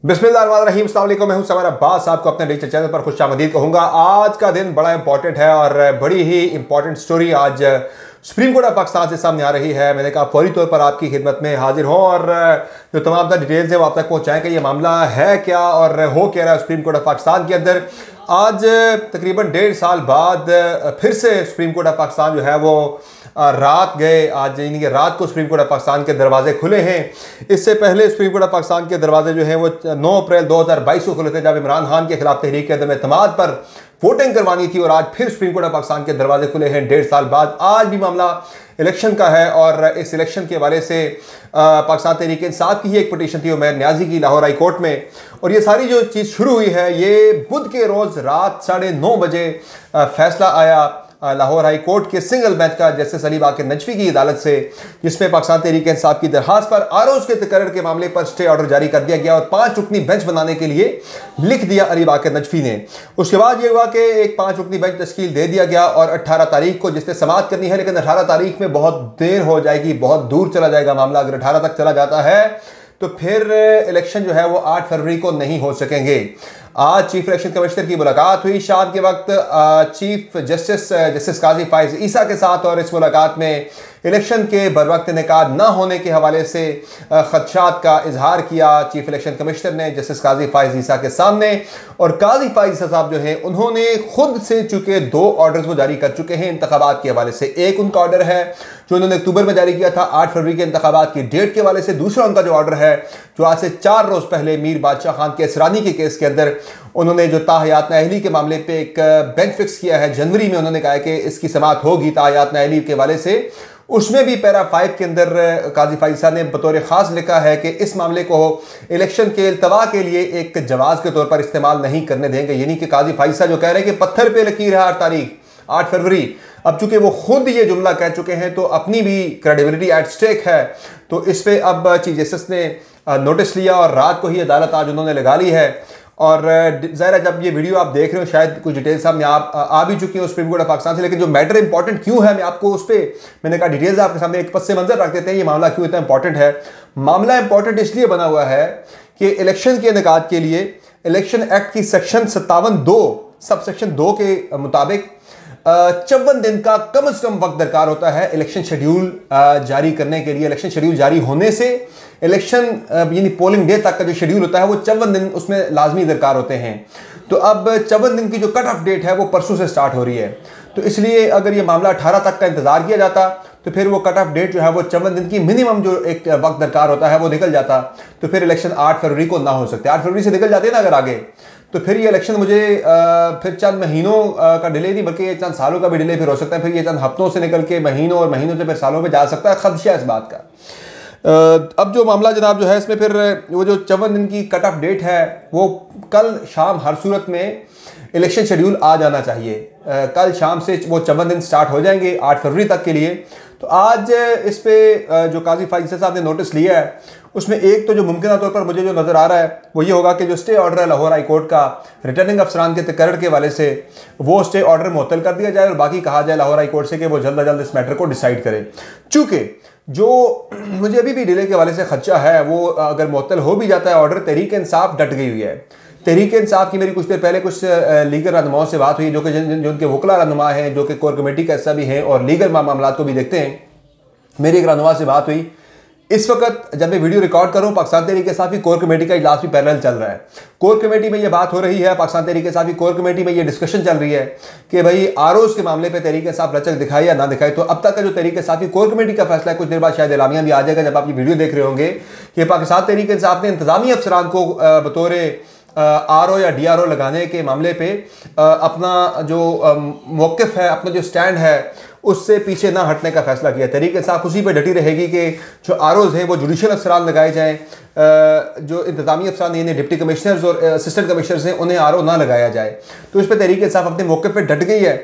बिस्मिल्लाहिर्रहमानिर्रहीम, अस्सलाम वालेकुम। मैं हूं समर अब्बास, आपको अपने डिजिटल चैनल पर खुशामदीद कहूंगा। आज का दिन बड़ा इंपॉर्टेंट है और बड़ी ही इंपॉर्टेंट स्टोरी आज सुप्रीम कोर्ट ऑफ पाकिस्तान से सामने आ रही है। मैंने कहा फौरी तौर पर आपकी खिदमत में हाजिर हों और जो तमाम डिटेल्स है वो आप तक पहुँचाएँ कि ये मामला है क्या और हो क्या रहा है सुप्रीम कोर्ट ऑफ पाकिस्तान के अंदर। आज तकरीबन 1.5 साल बाद फिर से सुप्रीम कोर्ट ऑफ पाकिस्तान जो है वो रात गए। आज यानी कि रात को सुप्रीम कोर्ट ऑफ पाकिस्तान के दरवाजे खुले हैं। इससे पहले सुप्रीम कोर्ट ऑफ पाकिस्तान के दरवाजे जो हैं वो 9 अप्रैल 2022 को खुले थे, जब इमरान खान के खिलाफ तहरीक अदम एतमाद पर वोटिंग करवानी थी। और आज फिर सुप्रीम कोर्ट ऑफ पाकिस्तान के दरवाजे खुले हैं 1.5 साल बाद। आज भी मामला इलेक्शन का है और इस इलेक्शन के हवाले से पाकिस्तान तहरीक इंसाफ की ही एक पटिशन थी उमैर न्याजी की लाहौर हाई कोर्ट में। और ये सारी जो चीज़ शुरू हुई है ये बुध के रोज़ रात 9:30 बजे फैसला आया लाहौर हाई कोर्ट के सिंगल बेंच का जस्टिस अली बाकर नजफी की अदालत से, जिसमें पाकिस्तान तहरीक इंसाफ की दरखास्त पर आरोज़ के तकर्रर के मामले पर स्टे ऑर्डर जारी कर दिया गया और 5 रुकनी बेंच बनाने के लिए लिख दिया अली बाकर नजफी ने। उसके बाद ये हुआ कि एक 5 रुकनी बेंच तश्कील दे दिया गया और 18 तारीख को जिसने समाअत करनी है, लेकिन 18 तारीख में बहुत देर हो जाएगी, बहुत दूर चला जाएगा मामला। अगर 18 तक चला जाता है तो फिर इलेक्शन जो है वो 8 फरवरी को नहीं हो सकेंगे। आज चीफ इलेक्शन कमिश्नर की मुलाकात हुई शाम के वक्त चीफ जस्टिस काजी फाइज ईसा के साथ, और इस मुलाकात में इलेक्शन के बर वक्त इनेकाद न होने के हवाले से खदशात का इजहार किया चीफ इलेक्शन कमिश्नर ने जस्टिस काजी फाइज ईसा के सामने। और काजी फाइज ईसा साहब जो हैं उन्होंने खुद से चुके 2 ऑर्डर्स वो जारी कर चुके हैं इंतखाबात के हवाले से। एक उनका ऑर्डर है जो उन्होंने अक्टूबर में जारी किया था 8 फरवरी के इंतखाबात की डेट के हवाले से। दूसरा उनका जो ऑर्डर है जो आज से 4 रोज़ पहले मीर बादशाह खान के असरानी के केस के अंदर उन्होंने जो ताहयात नाअहली के मामले पे एक बेंच फिक्स किया है जनवरी में, उन्होंने कहा है कि इसकी समाअत होगी ताहयात नाअहली के हवाले से। उसमें भी पैरा 5 के अंदर काजी फाइसा ने बतौर ख़ास लिखा है कि इस मामले को इलेक्शन के इल्तवा के लिए एक जवाज़ के तौर पर इस्तेमाल नहीं करने देंगे। यानी कि काजी फाइसा जो कह रहे हैं कि पत्थर पे लकीर है 8 तारीख 8 फरवरी। अब चूंकि वो खुद ये जुमला कह चुके हैं तो अपनी भी क्रेडिबिलिटी एट स्टेक है, तो इस पर अब चीफ जस्टिस ने नोटिस लिया और रात को ही अदालत आज उन्होंने लगा ली है। और ज़ाहिर जब ये वीडियो आप देख रहे हो शायद कुछ डिटेल्स सामने आ भी चुकी हैं सुप्रीम कोर्ट ऑफ पाकिस्तान से, लेकिन जो मैटर इंपॉर्टेंट क्यों है मैं आपको उस पर मैंने कहा डिटेल्स आपके सामने एक पस मंजर रख देते हैं। ये मामला क्यों इतना इंपॉर्टेंट है? मामला इंपॉर्टेंट इसलिए बना हुआ है कि इलेक्शन के इनेकाद के लिए इलेक्शन एक्ट की सेक्शन 57(2) सब सेक्शन 2 के मुताबिक 54 दिन का कम से कम वक्त दरकार होता है इलेक्शन शेड्यूल जारी करने के लिए। इलेक्शन शेड्यूल जारी होने से इलेक्शन यानी पोलिंग डे तक का जो शेड्यूल होता है वो 54 दिन उसमें लाजमी दरकार होते हैं। तो अब 54 दिन की जो कट ऑफ डेट है वो परसों से स्टार्ट हो रही है, तो इसलिए अगर ये मामला 18 तक का इंतजार किया जाता तो फिर वो कट ऑफ डेट जो है वो 54 दिन की मिनिमम जो एक वक्त दरकार होता है वो निकल जाता, तो फिर इलेक्शन 8 फरवरी को ना हो सकते। 8 फरवरी से निकल जाते ना अगर आगे, तो फिर ये इलेक्शन मुझे फिर चंद महीनों का डिले नहीं बल्कि चंद सालों का भी डिले फिर हो सकता है। फिर ये चंद हफ्तों से निकल के महीनों और महीनों से फिर सालों में जा सकता है, खदशा इस बात का। अब जो मामला जनाब जो है इसमें फिर वो जो 54 दिन की कट ऑफ डेट है वो कल शाम हर सूरत में इलेक्शन शेड्यूल आ जाना चाहिए। कल शाम से वो 54 दिन स्टार्ट हो जाएंगे 8 फरवरी तक के लिए। तो आज इस पे जो काजी फाइसा साहब ने नोटिस लिया है उसमें एक तो जो मुमकिन तौर पर मुझे जो नज़र आ रहा है वो ये होगा कि जो स्टे ऑर्डर है लाहौर हाई कोर्ट का रिटर्निंग अफसरान के तकर्रर के वाले से वो स्टे ऑर्डर मुअत्तल कर दिया जाए और बाकी कहा जाए लाहौर हाई कोर्ट से कि वो जल्द अज जल्द इस मैटर को डिसाइड करे। चूँकि जो मुझे अभी भी डिले के वाले से खदशा है वो अगर मुअत्तल हो भी जाता है ऑर्डर, तहरीक इंसाफ डट गई हुई है। तहरीक इंसाफ की मेरी कुछ देर पहले कुछ लीगल रहनुमाओं से बात हुई जो कि जो उनके वकला रहनुमा हैं, जो कि कोर कमेटी का हिस्सा भी हैं और लीगल मामला को भी देखते हैं। मेरी एक रहनुमा से बात हुई, इस वक्त जब मैं वीडियो रिकॉर्ड करूं पाकिस्तान तहरीक इंसाफ की कोर कमेटी का इजलास भी पैरेलल चल रहा है। कोर कमेटी में ये बात हो रही है, पाकिस्तान तहरीक इंसाफ की कोर कमेटी में ये डिस्कशन चल रही है कि भाई आरोज़ के मामले पे तहरीक इंसाफ लचक दिखाए या ना दिखाए। तो अब तक का जो तहरीक इंसाफ की कोर कमेटी का फैसला है, कुछ देर बाद शायद एलामिया भी आ जाएगा जब आप ये वीडियो देख रहे होंगे, कि पाकिस्तान तहरीक इंसाफ ने इंतजामी अफसरान को बतौर RO या DRO लगाने के मामले पे अपना जो मौक़िफ़ है, अपना जो स्टैंड है उससे पीछे ना हटने का फैसला किया। तहरीक इंसाफ उसी पे डटी रहेगी कि जो ROs हैं वो जुडिशल अफसरान लगाए जाएँ, जो इंतजामी अफसरान यानी डिप्टी कमिश्नर्स और असिस्टेंट कमिश्नर्स हैं उन्हें RO ना लगाया जाए। तो इस पर तहरीक इंसाफ अपने मौक़िफ़ पे डट गई है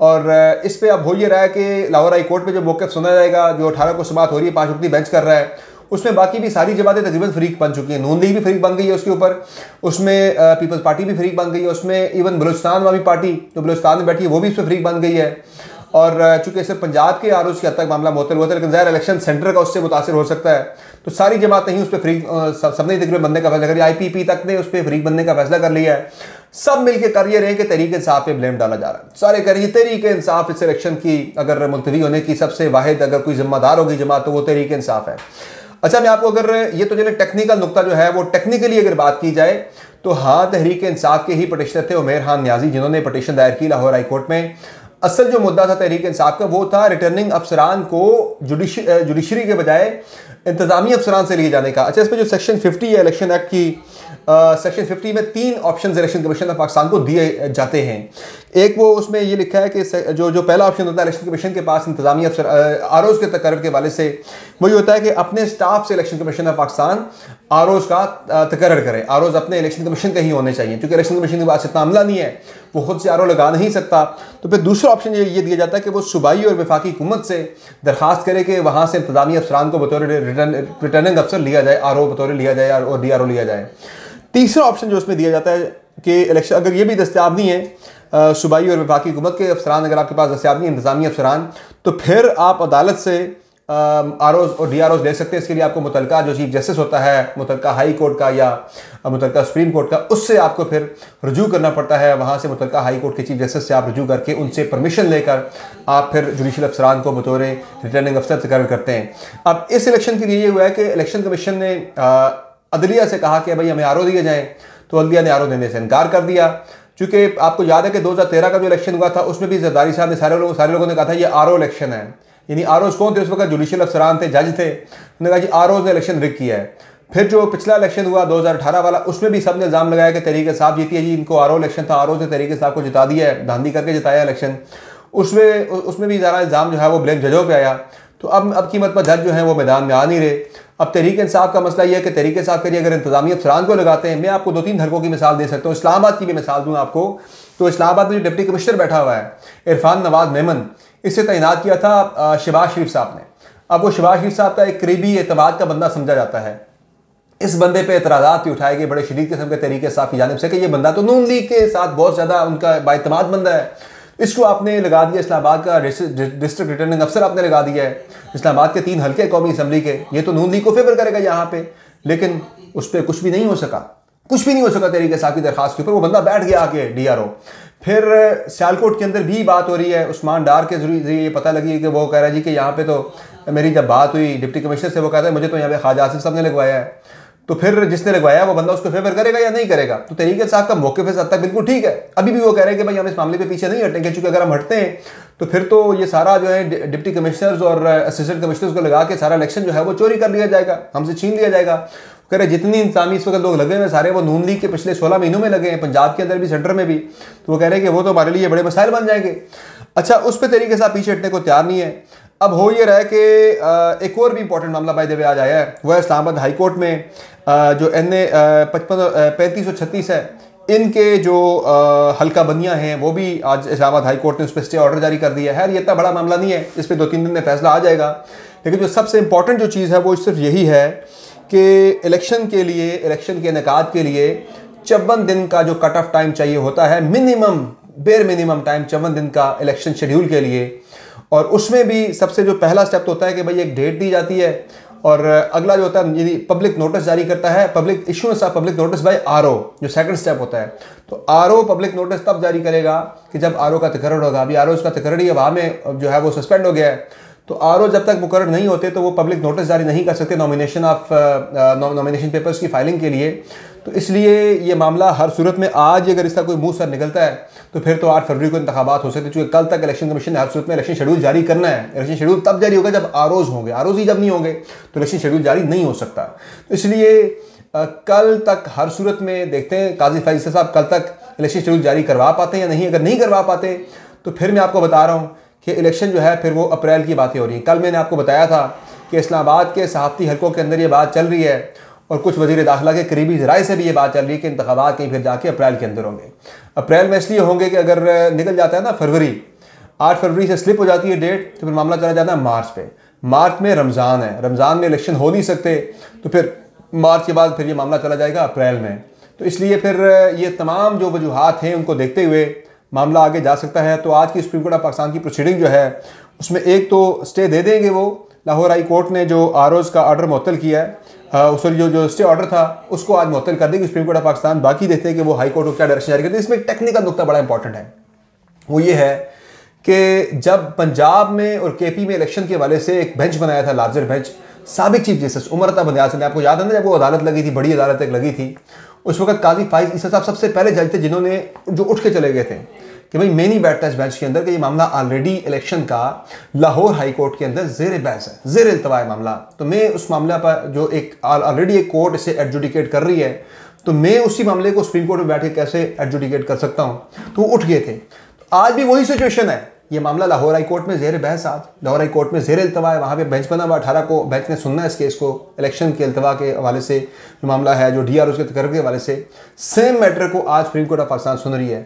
और इस पर अब हो ये रहा है कि लाहौर हाई कोर्ट में जो मौक़िफ़ सुना जाएगा, जो 18 को समाअत हो रही है, 5 रुकनी बेंच कर रहा है, उसमें बाकी भी सारी जमातें तकरीबन फरीक बन चुकी हैं। नून लीग भी फरीक बन गई है उसके ऊपर, उसमें पीपल्स पार्टी भी फरीक बन गई है, उसमें इवन बलूचिस्तान वाली पार्टी जो बलूचिस्तान में बैठी है वो भी उसमें फरीक बन गई है। और चूंकि सिर्फ पंजाब के आरोज की हद तक मामला मुअत्तल हुआ था, लेकिन ज़ाहिर इलेक्शन सेंटर का उससे मुतासिर हो सकता है, तो सारी जमात नहीं उस पर फ्रीक सबने तकरीबन बनने का फैसला कर लिया। IPP तक ने उस पर फ्रीक बनने का फैसला कर लिया है। सब मिलकर कर ये रहे कि तहरीक इंसाफ पे ब्लेम डाला जा रहा है। सारे कह रही है तहरीक इंसाफ इस इलेक्शन की अगर मुलतवी होने की सबसे वाहिद अगर कोई जिम्मेदार होगी जमात तो वो तहरीक इंसाफ है। अच्छा, मैं आपको अगर ये तो चलिए टेक्निकल नुकता जो है वो टेक्निकली अगर बात की जाए तो हाँ, तहरीक इंसाफ के ही पटिशनर थे उमेर खान न्याजी, जिन्होंने पटिशन दायर की लाहौर हाई कोर्ट में। असल जो मुद्दा था तहरीक इंसाफ का वो था रिटर्निंग अफसरान को जुडिशरी के बजाय इंतजामी अफसरान से लिए जाने का। अच्छा, इस पर जो सेक्शन 50 है इलेक्शन एक्ट की, सेक्शन 50 में 3 option election commission of Pakistan को दिए जाते हैं। एक वो उसमें ये लिखा है कि जो पहला ऑप्शन होता है इलेक्शन कमीशन के पास इंतजामी अफसर आरोज के तकर्रर के वाले से, वही होता है कि अपने स्टाफ से election commission of Pakistan arose का तकर्रर करे। आरोज अपने इलेक्शन कमीशन के ही होने चाहिए, क्योंकि इलेक्शन कमीशन के पास इतना अमला नहीं है, वो खुद से आरो लगा नहीं सकता। तो फिर दूसरा ऑप्शन ये दिया जाता है कि वो सूबाई और वफाकी हुकूमत से दरखास्त करे कि वहाँ से इंतजामी अफसरान को बतौर रिटर्निंग अफसर लिया जाए, आरो बतौर लिया जाए और DRO लिया जाए। तीसरा ऑप्शन जो उसमें दिया जाता है कि इलेक्शन अगर ये भी दस्तयाब नहीं है, सूबाई और वफाकी हुकूमत के अफसरान अगर आपके पास दस्तयाब नहीं है इंतजामी अफसरान, तो फिर आप अदालत से आरोज और DROs ले सकते हैं। इसके लिए आपको मुतलका जो चीफ जस्टिस होता है मुतलका हाई कोर्ट का या मुतलका सुप्रीम कोर्ट का, उससे आपको फिर रजू करना पड़ता है। वहाँ से मुतलका हाई कोर्ट के चीफ जस्टिस से आप रजू करके उनसे परमिशन लेकर आप फिर जुडिशल अफसरान को बतौर रिटर्निंग अफसर तकर्रर करते हैं। अब इस इलेक्शन के लिए ये हुआ है कि इलेक्शन कमीशन ने अदलिया से कहा कि भाई हमें आरो दिए जाएँ, तो अदलिया ने आरो देने से इनकार कर दिया। चूँकि आपको याद है कि 2013 का जो इलेक्शन हुआ था उसमें भी जरदारी साहब ने सारे लोगों ने कहा था ये आरो इलेक्शन है। यानी आरोज कौन थे उस वक्त? जुडिशल अफसरान थे, जज थे। उन्होंने कहा जी आरोज ने इलेक्शन रिग किया है। फिर जो पिछला इलेक्शन हुआ 2018 वाला, उसमें भी सबने इल्ज़ाम लगाया कि तहरीक इंसाफ जीती है जी, इनको आरो इलेक्शन था, आरोज ने तहरीक इंसाफ को जिता दिया है, धांधली करके जिताया इलेक्शन। उसमें भी ज़्यादा इल्ज़ाम जो है वो ब्लेम जजों पे आया। तो अब कीमत पर जज जो है वो मैदान में आ नहीं रहे। अब तहरीक इंसाफ का मसला यह है कि तहरीक इंसाफ के लिए अगर इंतजामी अफसरान को लगाते हैं, मैं आपको 2-3 हलकों की मिसाल दे सकता हूँ। इस्लामाबाद की भी मिसाल दूँ आपको, तो इस्लामाबाद में जो डिप्टी कमिश्नर बैठा हुआ है इरफान नवाज मेमन, इससे तैनात किया था शहबाज शरीफ साहब ने। अब वो शहबाज शरीफ साहब का एक करीबी एतमाद का बंदा समझा जाता है। इस बंदे पे एतराज़ात भी उठाए गए बड़े शदीद किस्म के तरीके साफ की जानिब से कि ये बंदा तो नून लीग के साथ बहुत ज़्यादा उनका बाएतमाद बंदा है, इसको आपने लगा दिया इस्लामाबाद का डिस्ट्रिक्ट रिटर्निंग अफसर आपने लगा दिया है। इस्लामाबाद के 3 हल्के कौमी असम्बली के, ये तो नून लीग को फेवर करेगा यहाँ पे, लेकिन उस पर कुछ भी नहीं हो सका, कुछ भी नहीं हो सका तहरीक इंसाफ की दरखास्त के ऊपर। वो बंदा बैठ गया आके DRO। फिर सियालकोट के अंदर भी बात हो रही है, उस्मान डार के जरिए ये पता लगी कि वो कह रहा है जी कि यहाँ पे तो मेरी जब बात हुई डिप्टी कमिश्नर से, वो कहता है मुझे तो यहाँ पे ख्वाजा आसिफ साहब ने लगवाया है। तो फिर जिसने लगवाया वो बंदा उसको फेवर करेगा या नहीं करेगा? तो तहरीक इंसाफ का मौक़िफ़ इस हद तक बिल्कुल ठीक है। अभी भी वो कह रहे हैं कि भाई हम इस मामले पे पीछे नहीं हटेंगे, क्योंकि अगर हम हटते हैं तो फिर तो ये सारा जो है डिप्टी कमिश्नर्स और असिस्टेंट कमिश्नर्स को लगा के सारा इलेक्शन जो है वो चोरी कर लिया जाएगा, हमसे छीन लिया जाएगा। कह रहे जितनी इंतजामी इस वक्त लोग लगे हुए सारे वो नून लीग के पिछले 16 महीनों में लगे हैं, पंजाब के अंदर भी सेंटर में भी। तो वो कह रहे हैं कि वो तो हमारे लिए बड़े मसाइल बन जाएंगे। अच्छा, उस पर तरीके से पीछे हटने को तैयार नहीं है। अब हो ये रहा है कि एक और भी इंपॉर्टेंट मामला बाय द वे आज आया है, वह इस्लामाबाद हाई कोर्ट में जो NA 3536 है, इनके जो हल्का बंदियाँ हैं वो भी आज इस्लामाबाद हाई कोर्ट ने उस पर स्टे ऑर्डर जारी कर दिया है। ये इतना बड़ा मामला नहीं है, इस पर 2-3 दिन में फैसला आ जाएगा। लेकिन जो सबसे इंपॉर्टेंट जो चीज़ है वो सिर्फ यही है कि इलेक्शन के के इनेकाद के लिए 54 दिन का जो कट ऑफ टाइम चाहिए होता है, बेर मिनिमम टाइम 54 दिन का इलेक्शन शेड्यूल के लिए। और उसमें भी सबसे जो पहला स्टेप होता है कि भाई एक डेट दी जाती है, और अगला जो होता है यदि पब्लिक नोटिस जारी करता है, public issuance of public notice bye RO, जो सेकंड स्टेप होता है। तो RO पब्लिक नोटिस तब जारी करेगा कि जब RO का तकर्रर होगा। अभी RO का तकर्रर ही हवा में जो है वो सस्पेंड हो गया है, तो RO जब तक मुकर्रर नहीं होते तो वो पब्लिक नोटिस जारी नहीं कर सकते नॉमिनेशन पेपर्स की फाइलिंग के लिए। तो इसलिए ये मामला हर सूरत में आज अगर इसका कोई मुंह सर निकलता है तो फिर तो 8 फरवरी को इंतखाबात हो सकते हैं, क्योंकि कल तक इलेक्शन कमीशन ने हर सूरत में इलेक्शन शेड्यूल जारी करना है। इलेक्शन शेड्यूल तब जारी होगा जब ROs होंगे, ROs ही जब नहीं होंगे तो इलेक्शन शेड्यूल जारी नहीं हो सकता। तो इसलिए कल तक हर सूरत में देखते हैं काजी फैज़ साहब कल तक इलेक्शन शेड्यूल जारी करवा पाते हैं या नहीं। अगर नहीं करवा पाते तो फिर मैं आपको बता रहा हूँ कि इलेक्शन जो है फिर वो अप्रैल की बातें हो रही हैं। कल मैंने आपको बताया था कि इस्लामाबाद के सहाफ़ती हलकों के अंदर ये बात चल रही है, और कुछ वज़ीर दाखिला के करीबी ज़राए से भी ये बात चल रही है कि इंतखाबात कहीं फिर जाके अप्रैल के अंदर होंगे। अप्रैल में इसलिए होंगे कि अगर निकल जाता है ना फरवरी, 8 फरवरी से स्लिप हो जाती है डेट, तो फिर मामला चला जाता है मार्च पे। मार्च में रमज़ान है, रमज़ान में इलेक्शन हो नहीं सकते, तो फिर मार्च के बाद फिर ये मामला चला जाएगा अप्रैल में। तो इसलिए फिर ये तमाम जो वजूहात हैं उनको देखते हुए मामला आगे जा सकता है। तो आज की सुप्रीम कोर्ट ऑफ पाकिस्तान की प्रोसीडिंग जो है उसमें एक तो स्टे दे देंगे वो, लाहौर हाई कोर्ट ने जो आरओज़ का ऑर्डर मुअत्तल किया है, उसमें जो स्टे ऑर्डर था उसको आज मुअत्तल कर देगी सुप्रीम कोर्ट ऑफ पाकिस्तान। बाकी देखते हैं कि वो हाई कोर्ट को क्या डायरेक्शन जारी करती है। इसमें एक टेक्निकल नुकता बड़ा इंपॉर्टेंट है, वो ये है कि जब पंजाब में और केपी में इलेक्शन के हवाले से एक बेंच बनाया था, लार्जर बेंच, साबिक चीफ जस्टिस उमर अता बंदयाल ने, आपको याद है ना जब वो अदालत लगी थी, बड़ी अदालत एक लगी थी, उस वक्त काजी फाइज ईसा साहब सबसे पहले जज थे जिन्होंने जो उठ के चले गए थे कि भाई मैं नहीं बैठता इस बेंच के अंदर कि ये मामला ऑलरेडी इलेक्शन का लाहौर हाई कोर्ट के अंदर जेर बहस है, जेर इल्तवा है मामला, तो मैं उस मामला पर जो एक ऑलरेडी एक कोर्ट इसे एडजुडिकेट कर रही है, तो मैं उसी मामले को सुप्रीम कोर्ट में बैठ के कैसे एडजुडिकेट कर सकता हूँ। तो वो उठ गए थे। तो आज भी वही सिचुएशन है, ये मामला लाहौर हाई कोर्ट में जेर बहस, आज लाहौर हाई कोर्ट में जेर इल्तवा है, वहाँ पे बेंच बना हुआ, 18 को बेंच ने सुनना है इस केस को, इलेक्शन के इल्तवा के हवाले से जो मामला है, जो डीआर उसके तकर्र के हवाले से, सेम मैटर को आज सुप्रीम कोर्ट ऑफ पाकिस्तान सुन रही है।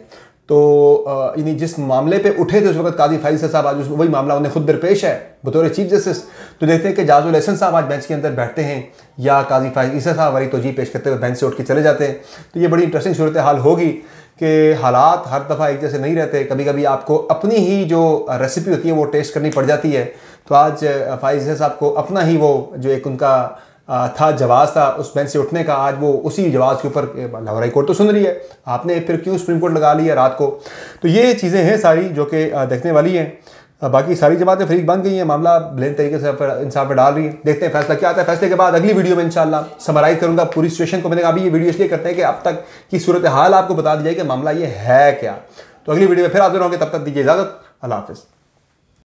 तो यानी जिस मामले पे उठे थे उस वक्त काजी फाइज साहब, आज वही मामला उन्हें खुद दरपेश है बतौर चीफ जस्टिस। तो देखते हैं कि जाजुल एहसन साहब आज बेंच के अंदर बैठते हैं या काजी फाइज ईसा साहब वाली तोजी पेश करते हुए बेंच से उठ के चले जाते हैं। तो ये बड़ी इंटरेस्टिंग सूरत हाल होगी कि हालात हर दफ़ा एक जैसे नहीं रहते, कभी कभी आपको अपनी ही जो रेसिपी होती है वो टेस्ट करनी पड़ जाती है। तो आज फाइज साहब को अपना ही वो जो एक उनका था जवाब था उस बेंच से उठने का, आज वो उसी जवाब के ऊपर लाहौर हाई कोर्ट तो सुन रही है, आपने फिर क्यों सुप्रीम कोर्ट लगा लिया रात को। तो ये चीज़ें हैं सारी जो कि देखने वाली हैं। बाकी सारी जमातें फरीक बन गई हैं, मामला ब्लेन तरीके से इंसाफ पे डाल रही हैं। देखते हैं फैसला क्या आता है। फैसले के बाद अगली वीडियो में इंशाल्लाह समराइज करूंगा पूरी सिचुएशन को। मैंने अभी ये वीडियो इसलिए करते हैं कि अब तक की सूरत हाल आपको बता दी जाए कि मामला ये है क्या। तो अगली वीडियो में फिर हाजिर होंगे, तब तक दीजिए इजाज़त, अल्लाह हाफ़िज़।